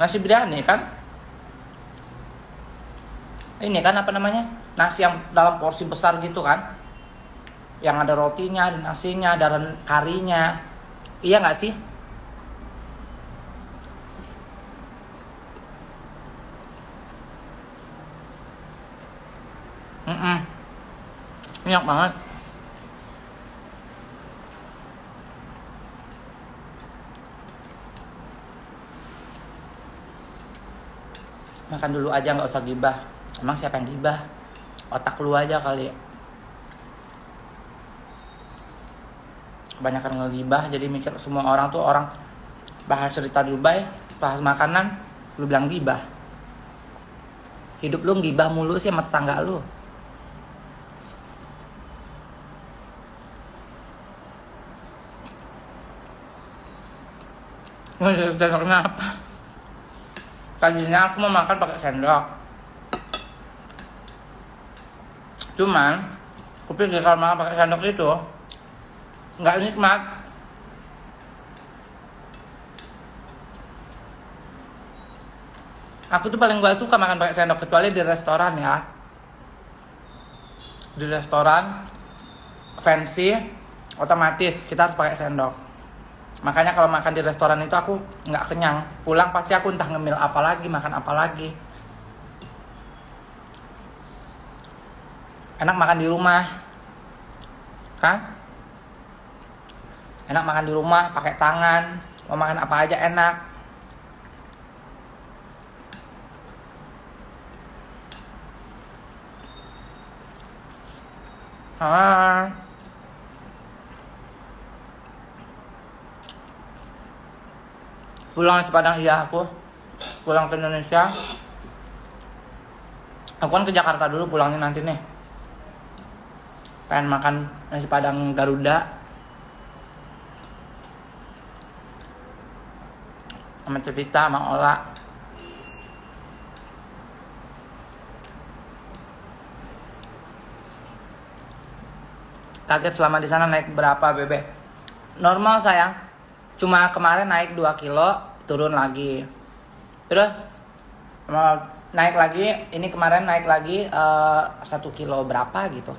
Nasi biryani kan? Ini kan apa namanya? Nasi yang dalam porsi besar gitu kan? Yang ada rotinya, ada nasinya, ada karinya. Iya nggak sih? Enak banget. Makan dulu aja, nggak usah gibah. Emang siapa yang gibah? Otak lu aja kali. Kebanyakan ngegibah, jadi mikir semua orang tuh orang bahas cerita Dubai, bahas makanan, lu bilang gibah. Hidup lu ngibah mulu sih sama tetangga lu. Sendoknya apa? Tadinya aku mau makan pakai sendok. Cuman, aku pikir kalau makan pakai sendok itu nggak nikmat. Aku tuh paling gak suka makan pakai sendok kecuali di restoran ya. Di restoran fancy, otomatis kita harus pakai sendok. Makanya kalau makan di restoran itu aku nggak kenyang. Pulang pasti aku entah ngemil apa lagi, makan apa lagi. Enak makan di rumah, kan? Enak makan di rumah, pakai tangan. Mau makan apa aja enak. Pulang nasi Padang, iya aku pulang ke Indonesia. Aku kan ke Jakarta dulu, pulangnya nanti nih. Pengen makan nasi Padang Garuda sama Cevita, sama Ola. Kaget selama di sana naik berapa bebe? Normal sayang. Cuma kemarin naik 2 kilo, turun lagi. Terus naik lagi, ini kemarin naik lagi 1 kilo berapa gitu.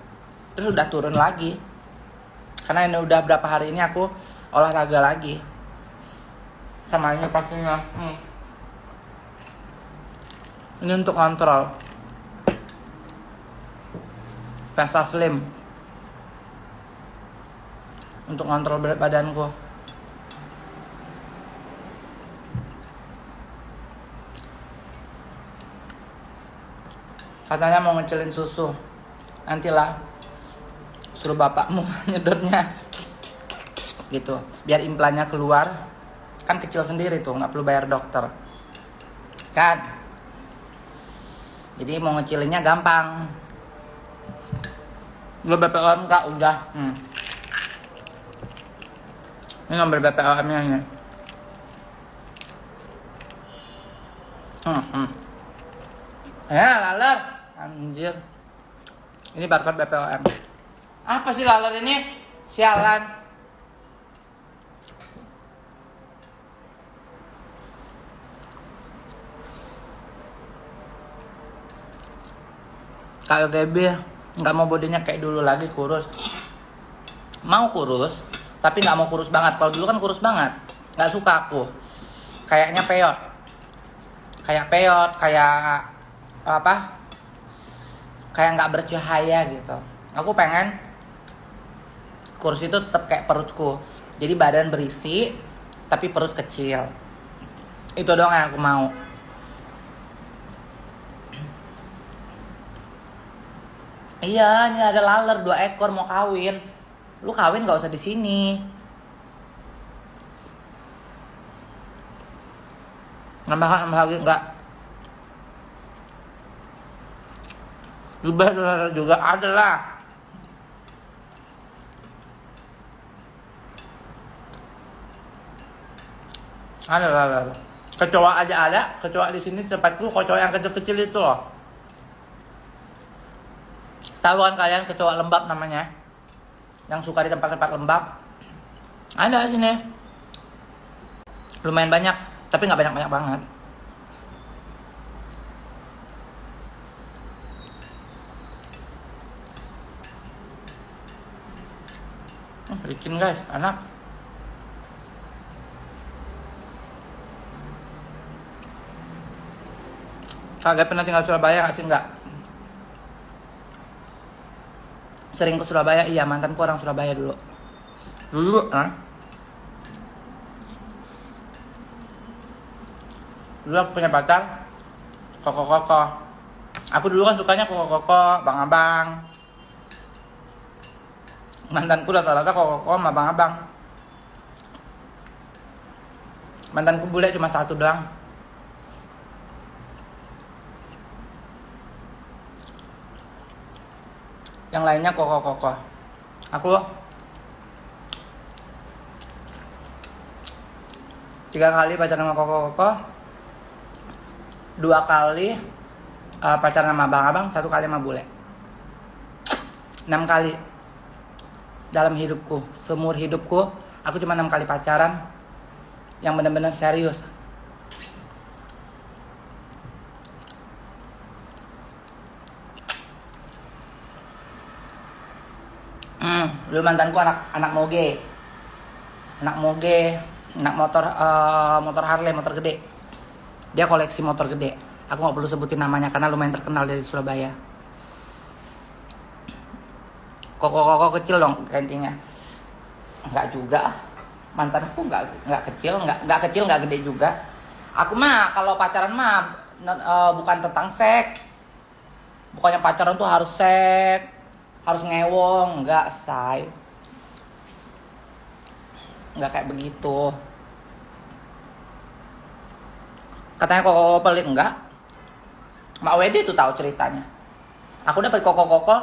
Terus udah turun lagi. Karena ini udah berapa hari ini aku olahraga lagi. Sama ini pastinya. Ini untuk kontrol. Vesta Slim. Untuk kontrol berat badanku. Katanya mau ngecilin susu. Nantilah suruh bapakmu nyedotnya gitu, biar implannya keluar. Kan kecil sendiri tuh, nggak perlu bayar dokter kan. Jadi mau ngecilinnya gampang. Lu BPOM kak udah. Ini nomor BPOM nya ini. Ya laler. Anjir. Ini barcode BPOM. Apa sih laler ini? Sialan. KLTB nggak mau bodinya kayak dulu lagi, kurus. Mau kurus, tapi nggak mau kurus banget. Kalau dulu kan kurus banget. Nggak suka aku. Kayaknya peot. Kayak peot, kayak apa? Kayak nggak bercahaya gitu. Aku pengen kurus itu tetap kayak perutku. Jadi badan berisi tapi perut kecil. Itu doang yang aku mau. Iya, ini ada laler 2 ekor mau kawin. Lu kawin nggak usah di sini. Nambah lagi nggak? Juga ada lah. Ada. Kecoa aja ada. Kecoa di sini tempatku, kecoa yang kecil-kecil itu loh. Tahu kan kalian kecoa lembab namanya? Yang suka di tempat-tempat lembab. Ada di sini. Lumayan banyak, tapi nggak banyak-banyak banget. Bikin guys, enak. Kagak pernah tinggal Surabaya nggak sih? Nggak. Sering ke Surabaya, iya, mantanku orang Surabaya dulu. Dulu aku punya pacar Koko. Aku dulu kan sukanya Koko, Bang Abang. Mantanku rata-rata Koko sama Bang Abang. Mantanku bule cuma satu doang. Yang lainnya Koko. Aku 3 kali pacaran sama Koko. 2 kali pacaran sama abang-abang, 1 kali sama bule. 6 kali dalam hidupku, seumur hidupku, aku cuma 6 kali pacaran yang benar-benar serius. Dulu mantanku anak moge, anak motor Harley, motor gede. Dia koleksi motor gede. Aku nggak perlu sebutin namanya karena lumayan terkenal dari Surabaya. Koko kecil dong intinya. Enggak juga. Mantanku nggak kecil, nggak gede juga. Aku mah kalau pacaran mah bukan tentang seks. Bukannya pacaran tuh harus seks, harus ngewong, enggak, say. Enggak kayak begitu. Katanya Koko pelit, enggak. Mak WD tuh tahu ceritanya. Aku dapat Koko.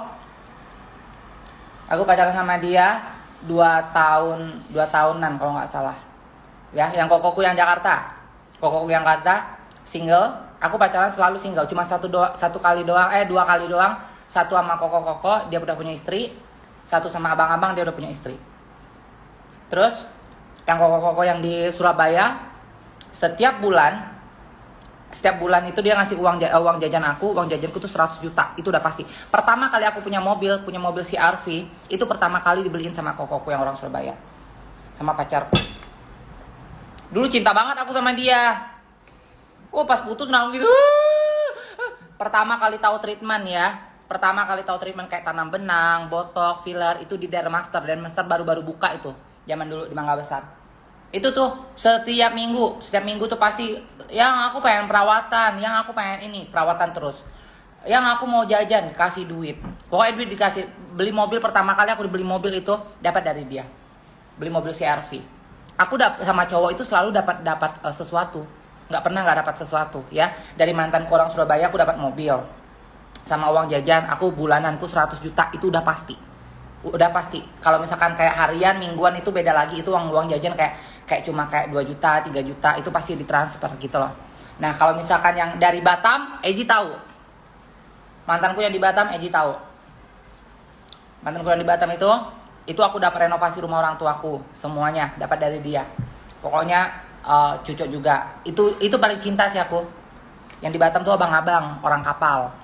Aku pacaran sama dia 2 tahunan kalau nggak salah. Ya, yang Kokoku yang Jakarta. Kokoku yang Jakarta single. Aku pacaran selalu single, cuma 2 kali doang. 1 sama Koko, dia udah punya istri. 1 sama abang-abang, dia udah punya istri. Terus yang Koko yang di Surabaya, setiap bulan itu dia ngasih uang jajan aku. Uang jajanku tuh 100 juta, itu udah pasti. Pertama kali aku punya mobil CR-V, itu pertama kali dibeliin sama Kokoku yang orang Surabaya, sama pacarku. Dulu cinta banget aku sama dia. Pas putus nangis. Pertama kali tahu treatment kayak tanam benang, botok, filler, itu di Dermaster baru buka itu zaman dulu di Mangga Besar. Itu tuh setiap minggu tuh pasti yang aku pengen perawatan, perawatan terus. Yang aku mau jajan kasih duit. Pokoknya duit dikasih. Beli mobil pertama kali aku dibeli mobil itu dapat dari dia. Beli mobil CR-V. Aku sama cowok itu selalu dapat sesuatu. Nggak pernah nggak dapat sesuatu ya. Dari mantanku orang Surabaya aku dapat mobil. Sama uang jajan aku bulananku 100 juta itu udah pasti. Kalau misalkan kayak harian, mingguan itu beda lagi. Itu uang jajan kayak cuma 2 juta, 3 juta itu pasti ditransfer gitu loh. Nah, kalau misalkan yang dari Batam, Eji tahu. Mantanku yang di Batam, Eji tahu. Mantanku yang di Batam itu aku dapat renovasi rumah orang tuaku, semuanya dapat dari dia. Pokoknya cucuk juga. Itu paling cinta sih aku. Yang di Batam tuh abang-abang, orang kapal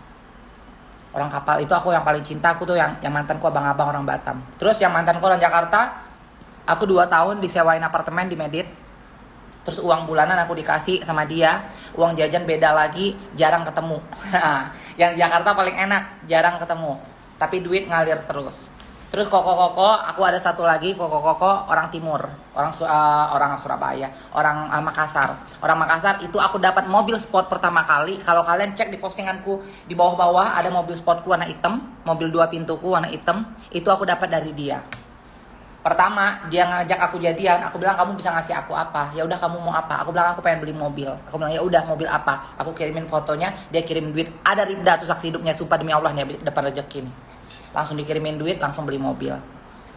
itu aku yang paling cinta. Aku tuh yang mantanku abang-abang orang Batam. Terus yang mantanku orang Jakarta, aku 2 tahun disewain apartemen di Medit. Terus uang bulanan aku dikasih sama dia. Uang jajan beda lagi, jarang ketemu. Yang Jakarta paling enak, jarang ketemu. Tapi duit ngalir terus. Terus Koko, aku ada satu lagi Koko orang Timur, orang Surabaya, orang Makassar. Orang Makassar itu aku dapat mobil sport pertama kali. Kalau kalian cek di postinganku di bawah-bawah ada mobil sportku warna hitam, mobil 2 pintuku warna hitam. Itu aku dapat dari dia. Pertama dia ngajak aku jadian, aku bilang kamu bisa ngasih aku apa? Ya udah kamu mau apa? Aku bilang aku pengen beli mobil. Aku bilang ya udah mobil apa? Aku kirimin fotonya, dia kirim duit. Ada Ribda tuh saksi hidupnya, sumpah demi Allah nih depan rezeki nih. Langsung dikirimin duit, langsung beli mobil.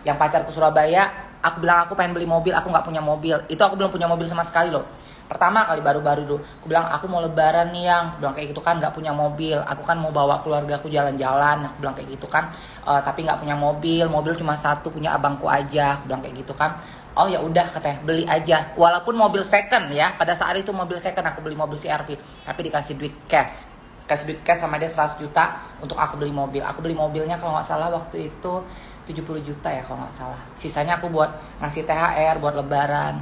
Yang pacarku Surabaya, aku bilang aku pengen beli mobil, aku nggak punya mobil. Itu aku belum punya mobil sama sekali loh. Pertama kali baru-baru tuh, aku bilang aku mau lebaran nih aku bilang kayak gitu kan, nggak punya mobil. Aku kan mau bawa keluarga aku jalan-jalan, aku bilang kayak gitu kan. Tapi nggak punya mobil cuma 1 punya abangku aja, aku bilang kayak gitu kan. Oh ya udah katanya beli aja, walaupun mobil second ya. Pada saat itu mobil second, aku beli mobil CR-V, tapi dikasih duit cash. Kasih duit cash sama dia 100 juta untuk aku beli mobil. Aku beli mobilnya kalau nggak salah waktu itu 70 juta ya kalau nggak salah. Sisanya aku buat ngasih THR, buat lebaran.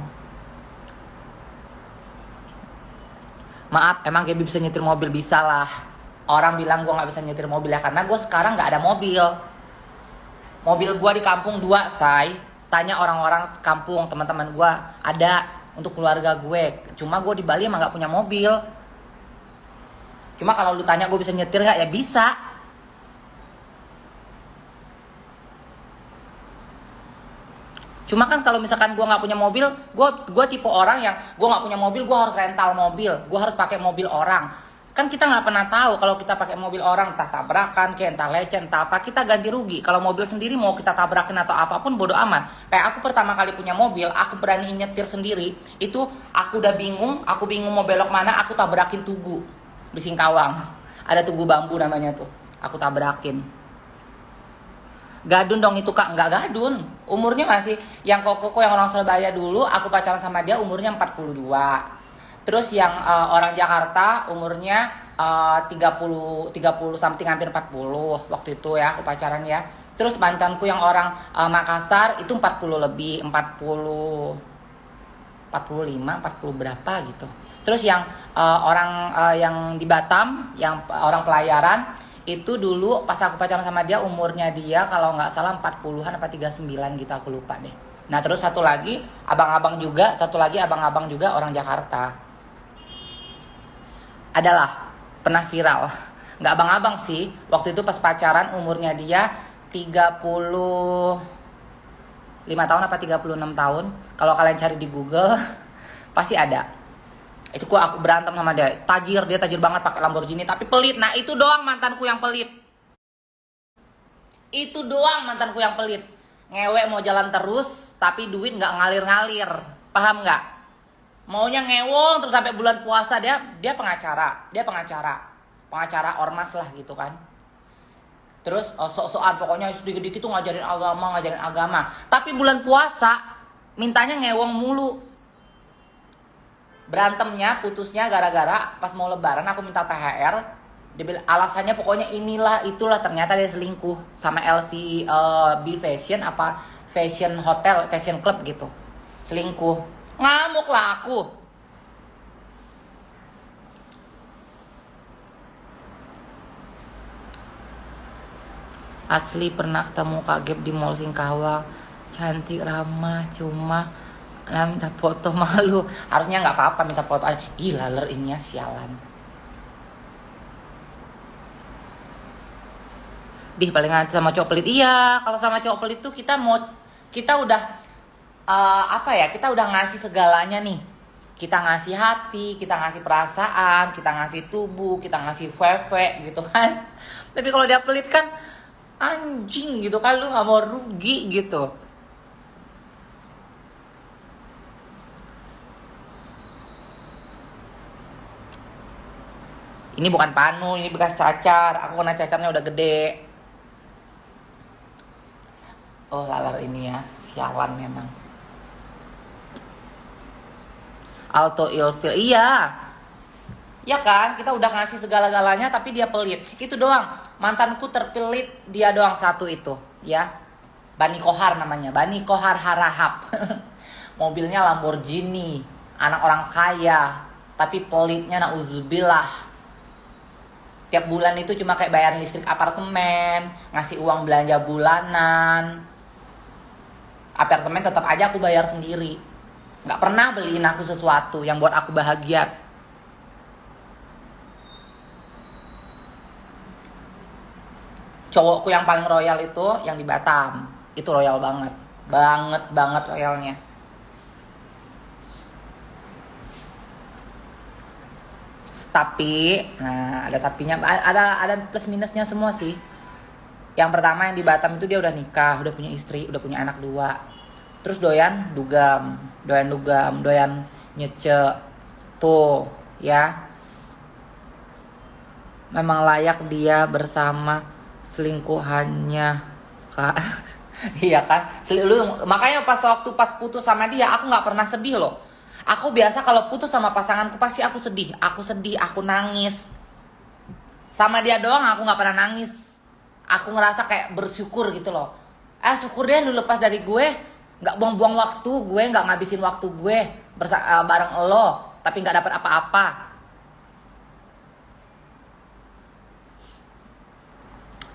Maaf, emang Gaby bisa nyetir mobil? Bisa lah. Orang bilang gue nggak bisa nyetir mobil ya karena gue sekarang nggak ada mobil. Mobil gue di kampung 2, say. Tanya orang-orang kampung, teman-teman gue ada untuk keluarga gue. Cuma gue di Bali emang nggak punya mobil. Cuma kalau lu tanya gue bisa nyetir nggak, ya bisa. Cuma kan kalau misalkan gue nggak punya mobil, gue tipe orang yang gue nggak punya mobil, gue harus rental mobil, gue harus pakai mobil orang. Kan kita nggak pernah tahu kalau kita pakai mobil orang, entah tabrakan, kayak entah lecet, entah apa, kita ganti rugi. Kalau mobil sendiri mau kita tabrakin atau apapun bodo amat. Kayak aku pertama kali punya mobil, aku berani nyetir sendiri, itu aku udah bingung, mau belok mana, aku tabrakin tugu di Singkawang. Ada tugu bambu namanya tuh, aku tabrakin. Gadun dong itu kak, nggak gadun. Umurnya masih, yang koko yang orang Surabaya dulu, aku pacaran sama dia umurnya 42. Terus yang orang Jakarta umurnya 30 something, hampir 40 waktu itu ya aku pacaran ya. Terus mantanku yang orang Makassar itu 40 lebih, 45, 40 berapa gitu. Terus yang orang yang di Batam, yang orang pelayaran, itu dulu pas aku pacaran sama dia umurnya dia kalau nggak salah 40-an apa 39 gitu, aku lupa deh. Nah terus satu lagi abang-abang juga orang Jakarta. Adalah pernah viral. Nggak abang-abang sih, waktu itu pas pacaran umurnya dia 35 tahun apa 36 tahun. Kalau kalian cari di Google pasti ada. Itu aku berantem sama dia. Dia tajir banget pakai Lamborghini tapi pelit. Nah, itu doang mantanku yang pelit. Ngewek mau jalan terus tapi duit nggak ngalir-ngalir. Paham nggak? Maunya ngewong terus sampai bulan puasa. Dia pengacara. Pengacara ormas lah gitu kan. Terus sok-sokan pokoknya sedikit-dikit tuh ngajarin agama. Tapi bulan puasa mintanya ngewong mulu. Berantemnya, putusnya gara-gara pas mau lebaran aku minta THR. Dia bilang alasannya pokoknya inilah itulah, ternyata dia selingkuh sama LCB Fashion apa Fashion Hotel, Fashion Club gitu. Selingkuh. Ngamuk lah aku. Asli pernah ketemu Kak Gap di Mall Singkawang. Cantik, ramah, cuma minta foto malu. Harusnya nggak apa-apa minta foto aja. Ih laler ini ya, sialan. Paling aja sama cowok pelit. Iya, kalau sama cowok pelit tuh kita udah kita udah ngasih segalanya nih. Kita ngasih hati, kita ngasih perasaan, kita ngasih tubuh, kita ngasih feve gitu kan. Tapi kalau dia pelit kan anjing gitu kan, lu nggak mau rugi gitu. Ini bukan panu, ini bekas cacar. Aku kena cacarnya udah gede. Oh lalar ini ya, sialan memang. Auto ilfil, iya. Ya kan, kita udah ngasih segala-galanya tapi dia pelit. Itu doang. Mantanku terpelit, dia doang satu itu, ya. Bani Kohar namanya, Bani Kohar Harahap. Mobilnya Lamborghini, anak orang kaya, tapi pelitnya nauzubillah. Tiap bulan itu cuma kayak bayar listrik apartemen, ngasih uang belanja bulanan. Apartemen tetap aja aku bayar sendiri. Nggak pernah beliin aku sesuatu yang buat aku bahagia. Cowokku yang paling royal itu yang di Batam. Itu royal banget. Banget royalnya. Tapi, nah ada tapinya, ada plus minusnya semua sih. Yang pertama yang di Batam itu dia udah nikah, udah punya istri, udah punya anak 2. Terus doyan dugam, doyan nyece. Tuh, ya. Memang layak dia bersama selingkuhannya, Kak. Iya kan? Makanya pas putus sama dia, aku nggak pernah sedih loh. Aku biasa kalau putus sama pasanganku pasti aku sedih, aku nangis. Sama dia doang aku nggak pernah nangis. Aku ngerasa kayak bersyukur gitu loh. Syukur deh lu lepas dari gue. Nggak buang-buang waktu gue, nggak ngabisin waktu gue bareng lo, tapi nggak dapat apa-apa.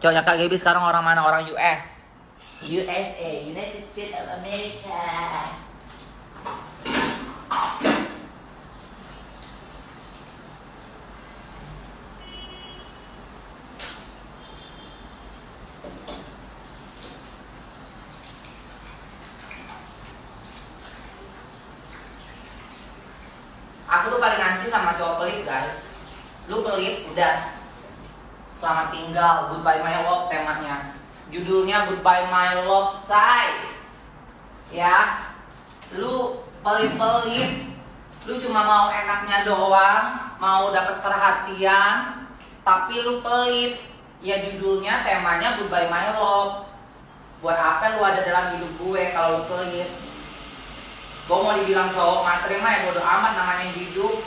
Cowoknya Kak Gaby sekarang orang mana? Orang US. USA, United States of America. Aku tuh paling anti sama cowok pelit, guys. Lu pelit, udah. Selamat tinggal, goodbye my love temanya. Judulnya goodbye my love side. Ya. Lu pelit-pelit. Lu cuma mau enaknya doang, mau dapat perhatian, tapi lu pelit. Ya judulnya temanya goodbye my love. Buat apa lu ada dalam hidup gue kalau lu pelit? Gue mau dibilang cowok matre mah ya bodo amat, namanya hidup.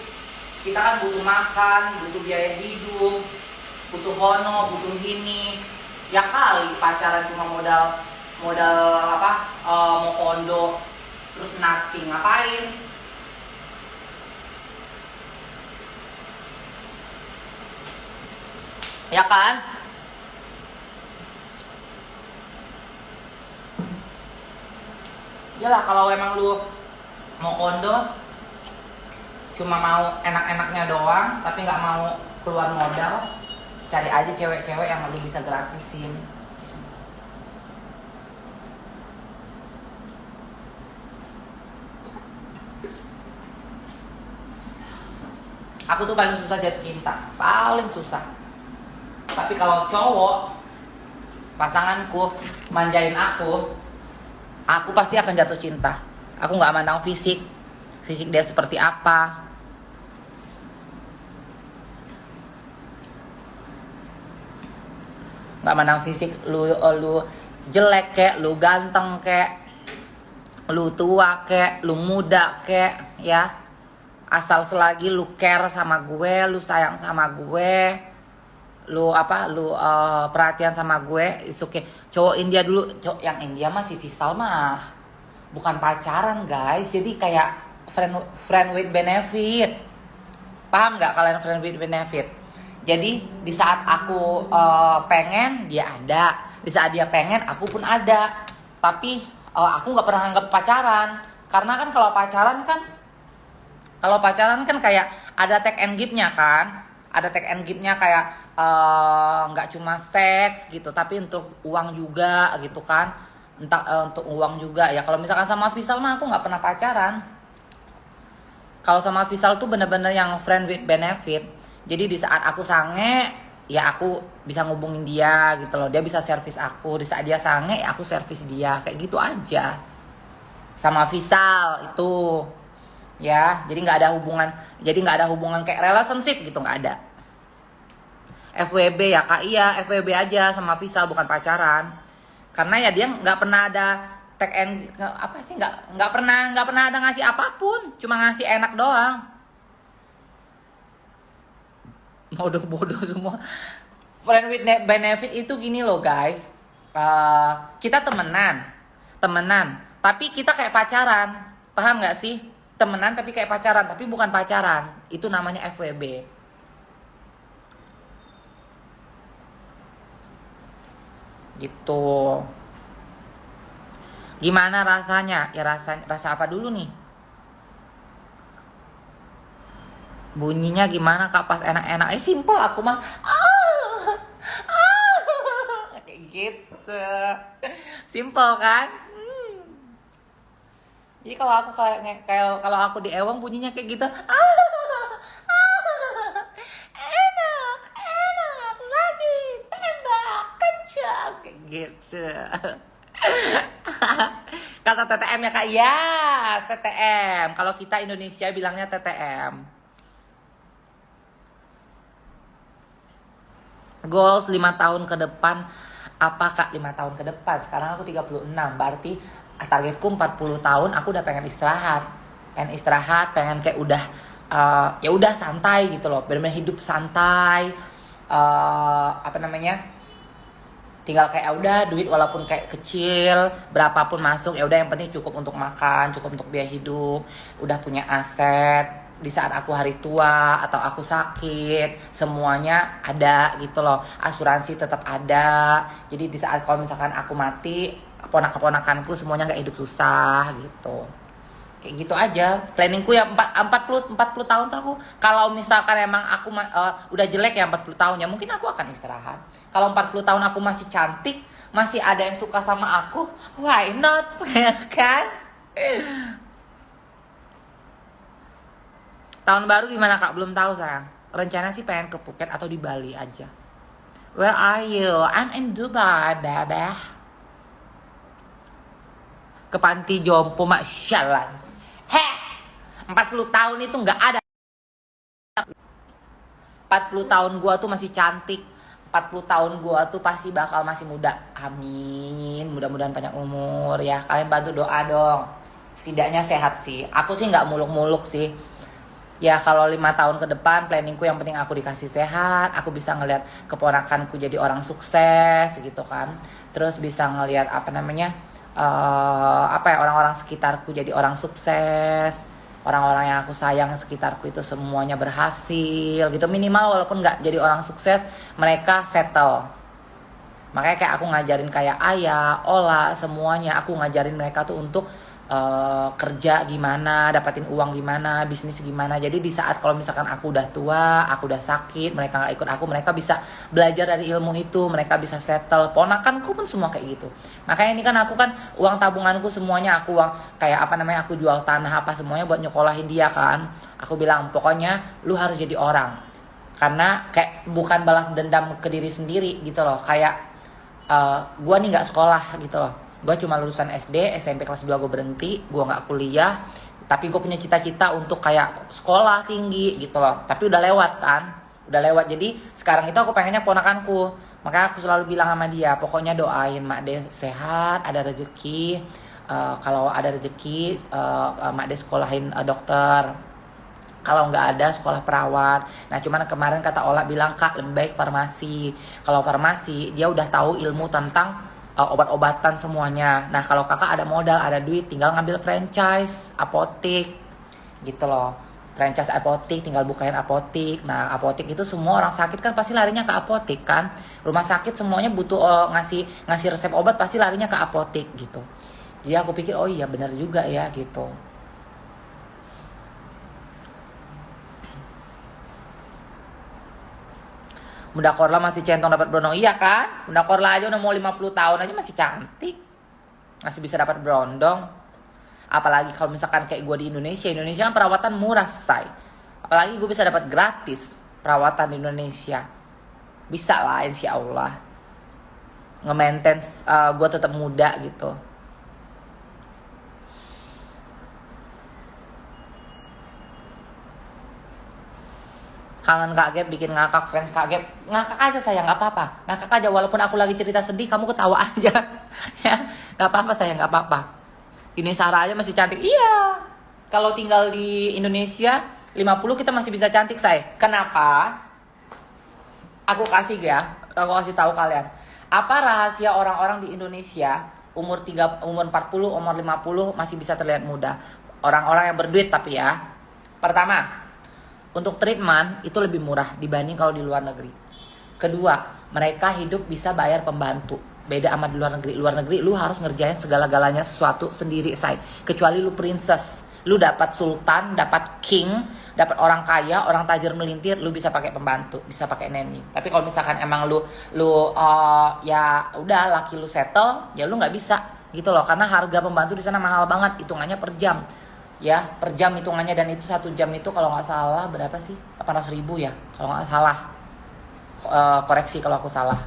Kita kan butuh makan, butuh biaya hidup, butuh hono, butuh ini. Ya kali pacaran cuma modal apa? Mau kondo terus nothing, ngapain? Ya kan? Yalah kalau emang lu mau kondo cuma mau enak-enaknya doang tapi nggak mau keluar modal, cari aja cewek-cewek yang lu bisa gratisin. Aku tuh paling susah jatuh cinta, paling susah. Tapi kalau cowok pasanganku manjain aku pasti akan jatuh cinta. Aku nggak mandang fisik dia seperti apa. Nggak mandang fisik, lu jelek kek, lu ganteng kek, lu tua kek, lu muda kek, ya. Asal selagi lu care sama gue, lu sayang sama gue, lu perhatian sama gue, it's okay. Cowok India dulu, cowok yang India mah si Visal mah bukan pacaran, guys. Jadi kayak friend with benefit. Paham nggak kalian friend with benefit? Jadi di saat aku pengen dia ada, di saat dia pengen aku pun ada. Tapi aku nggak pernah anggap pacaran, karena kan kalau pacaran kan kayak ada take and give-nya kan. Ada take and give-nya kayak nggak cuma seks gitu, tapi untuk uang juga gitu kan. Untuk uang juga ya. Kalau misalkan sama Visal mah aku nggak pernah pacaran. Kalau sama Visal tuh bener-bener yang friend with benefit. Jadi di saat aku sange, ya aku bisa ngubungin dia gitu loh. Dia bisa servis aku. Di saat dia sange, ya aku servis dia. Kayak gitu aja. Sama Visal itu. Ya, jadi nggak ada hubungan kayak relationship gitu, nggak ada. FWB ya Kak, iya FWB aja sama Visal, bukan pacaran. Karena ya dia nggak pernah ada nggak pernah ada ngasih apapun, cuma ngasih enak doang. Bodoh semua. Friend with benefit itu gini loh guys, kita temenan, tapi kita kayak pacaran, paham nggak sih? Temenan tapi kayak pacaran, tapi bukan pacaran. Itu namanya FWB. Gitu. Gimana rasanya? Ya rasa apa dulu nih? Bunyinya gimana Kak pas enak-enak? Simple aku mah. Kayak gitu. Simple kan? Jadi kalau aku kalau aku di ewang bunyinya kayak gitu. Enak lagi, tembak, kencang, kayak gitu. Kata TTM ya Kak, ya TTM. Kalau kita Indonesia bilangnya TTM. Goals 5 tahun ke depan. Apa Kak 5 tahun ke depan? Sekarang aku 36, berarti targetku 40 tahun aku udah pengen istirahat, pengen kayak udah ya udah santai gitu loh, bener-bener hidup santai, tinggal kayak udah duit walaupun kayak kecil berapapun masuk ya udah, yang penting cukup untuk makan, cukup untuk biaya hidup, udah punya aset di saat aku hari tua atau aku sakit semuanya ada gitu loh, asuransi tetap ada. Jadi di saat kalau misalkan aku mati, ponakan-ponakanku semuanya nggak hidup susah gitu. Kayak gitu aja planningku ya. 40 tahun tuh aku, kalau misalkan emang aku udah jelek ya 40 tahun ya mungkin aku akan istirahat. Kalau 40 tahun aku masih cantik, masih ada yang suka sama aku, why not? Ya kan? Tahun baru di mana Kak? Belum tahu sayang. Rencana sih pengen ke Phuket atau di Bali aja. Where are you? I'm in Dubai, baby. Ke panti jompo masyalan. Heh, 40 tahun itu nggak ada. 40 tahun gua tuh masih cantik. 40 tahun gua tuh pasti bakal masih muda. Amin. Mudah-mudahan panjang umur ya. Kalian bantu doa dong. Setidaknya sehat sih. Aku sih nggak muluk-muluk sih. Ya kalau 5 tahun ke depan planningku yang penting aku dikasih sehat. Aku bisa ngelihat keponakanku jadi orang sukses gitu kan. Terus bisa ngelihat apa namanya, orang-orang sekitarku jadi orang sukses, orang-orang yang aku sayang sekitarku itu semuanya berhasil gitu, minimal walaupun nggak jadi orang sukses mereka settle. Makanya kayak aku ngajarin kayak Ayah, Ola, semuanya aku ngajarin mereka tuh untuk kerja gimana, dapatin uang gimana, bisnis gimana. Jadi di saat kalau misalkan aku udah tua, aku udah sakit, mereka nggak ikut aku, mereka bisa belajar dari ilmu itu, mereka bisa settle. Ponakanku pun semua kayak gitu. Makanya ini kan aku kan uang tabunganku semuanya aku uang kayak apa namanya, aku jual tanah apa semuanya buat nyekolahin dia kan. Aku bilang pokoknya lu harus jadi orang, karena kayak bukan balas dendam ke diri sendiri gitu loh. Kayak gue nih nggak sekolah gitu loh. Gue cuma lulusan SD, SMP kelas 2 gue berhenti, gue gak kuliah. Tapi gue punya cita-cita untuk kayak sekolah tinggi gitu loh. Tapi udah lewat kan, udah lewat. Jadi sekarang itu aku pengennya ponakanku. Makanya aku selalu bilang sama dia, pokoknya doain Mak De sehat, ada rezeki. Kalau ada rezeki, Mak De sekolahin dokter. Kalau nggak ada sekolah perawat. Nah cuman kemarin kata Ola bilang, Kak lebih baik farmasi. Kalau farmasi dia udah tahu ilmu tentang obat-obatan semuanya. Nah kalau kakak ada modal, ada duit, tinggal ngambil franchise apotik gitu loh. Franchise apotik, tinggal bukain apotik. Nah apotik itu semua orang sakit kan pasti larinya ke apotik kan. Rumah sakit semuanya butuh ngasih resep obat, pasti larinya ke apotik gitu. Jadi aku pikir oh iya benar juga ya gitu. Bunda Korla masih centong dapat berondong. Iya kan? Bunda Korla aja udah mau 50 tahun aja masih cantik. Masih bisa dapat berondong. Apalagi kalau misalkan kayak gue di Indonesia. Indonesia kan perawatan murah, say. Apalagi gue bisa dapat gratis perawatan di Indonesia. Bisa lah insya Allah. Nge-maintain gue tetap muda gitu. Kangen Kak Gap, bikin ngakak fans Kak Gap. Ngakak aja sayang, gak apa-apa. Ngakak aja, walaupun aku lagi cerita sedih, kamu ketawa aja. Ya, gak apa-apa sayang, gak apa-apa. Ini Sarah aja masih cantik. Iya. Kalau tinggal di Indonesia 50 kita masih bisa cantik, say. Kenapa? Aku kasih tahu kalian. Apa rahasia orang-orang di Indonesia umur 40, umur 50 masih bisa terlihat muda? Orang-orang yang berduit tapi ya. Pertama, untuk treatment itu lebih murah dibanding kalau di luar negeri. Kedua, mereka hidup bisa bayar pembantu. Beda sama di luar negeri. Luar negeri lu harus ngerjain segala-galanya sesuatu sendiri, say. Kecuali lu princess. Lu dapat sultan, dapat king, dapat orang kaya, orang tajir melintir, lu bisa pakai pembantu, bisa pakai nanny. Tapi kalau misalkan emang lu ya udah laki lu settle, ya lu nggak bisa gitu loh. Karena harga pembantu di sana mahal banget, hitungannya per jam. Ya per jam hitungannya, dan itu 1 jam itu kalau nggak salah berapa sih, 800.000 ya kalau nggak salah. Koreksi kalau aku salah.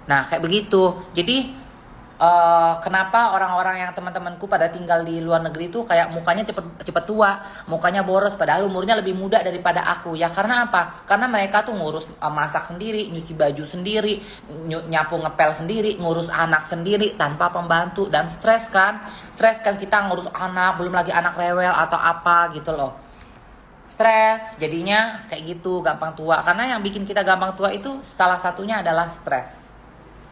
Nah kayak begitu. Jadi kenapa orang-orang yang teman-temanku pada tinggal di luar negeri itu kayak mukanya cepet tua, mukanya boros, padahal umurnya lebih muda daripada aku. Ya karena apa? Karena mereka tuh ngurus masak sendiri, nyuci baju sendiri, nyapu ngepel sendiri, ngurus anak sendiri tanpa pembantu. Dan stres kan kita ngurus anak, belum lagi anak rewel atau apa gitu loh. Stres jadinya kayak gitu, gampang tua. Karena yang bikin kita gampang tua itu salah satunya adalah stres.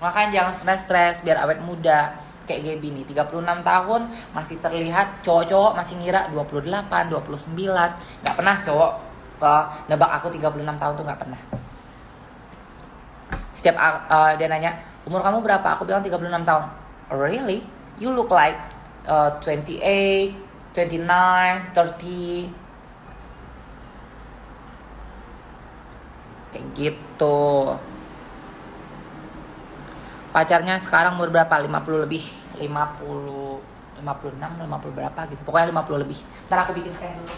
Makanya jangan stres-stres biar awet muda. Kayak Gaby nih, 36 tahun masih terlihat, cowok-cowok masih ngira 28, 29. Nggak pernah cowok nebak aku 36 tahun tuh nggak pernah. Setiap dia nanya, umur kamu berapa? Aku bilang 36 tahun. Oh, really? You look like 28, 29, 30. Kayak gitu. Pacarnya sekarang umur berapa? 50 lebih. 50, 56, 50 berapa gitu. Pokoknya 50 lebih. Ntar aku bikin teh dulu.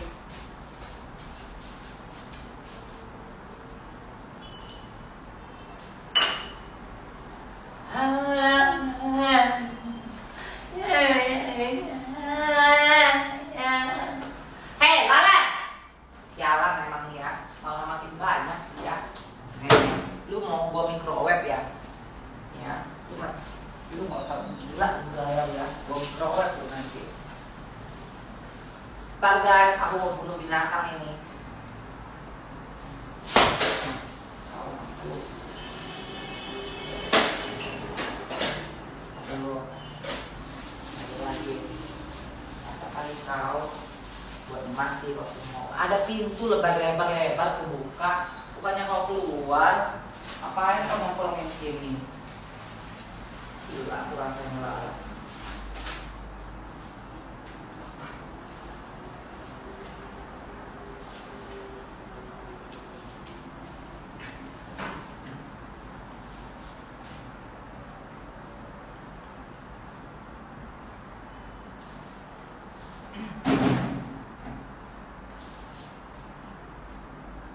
Hei, Lala! Sialan emang ya. Malah makin banyak sih ya. Lu mau gua microwave ya? Ya, cuma lu nggak usah gila ya. Gua microwave tuh nanti. Ntar guys, aku mau bunuh binatang ini. Dulu lagi apa kali kau buat mati kok semua. Ada pintu lebar-lebar kebuka, bukannya kau keluar. Apain kau nongkrong di sini? Gila, aku rasanya Lala.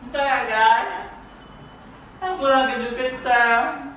Bentar ya guys, aku lagi bikin teh.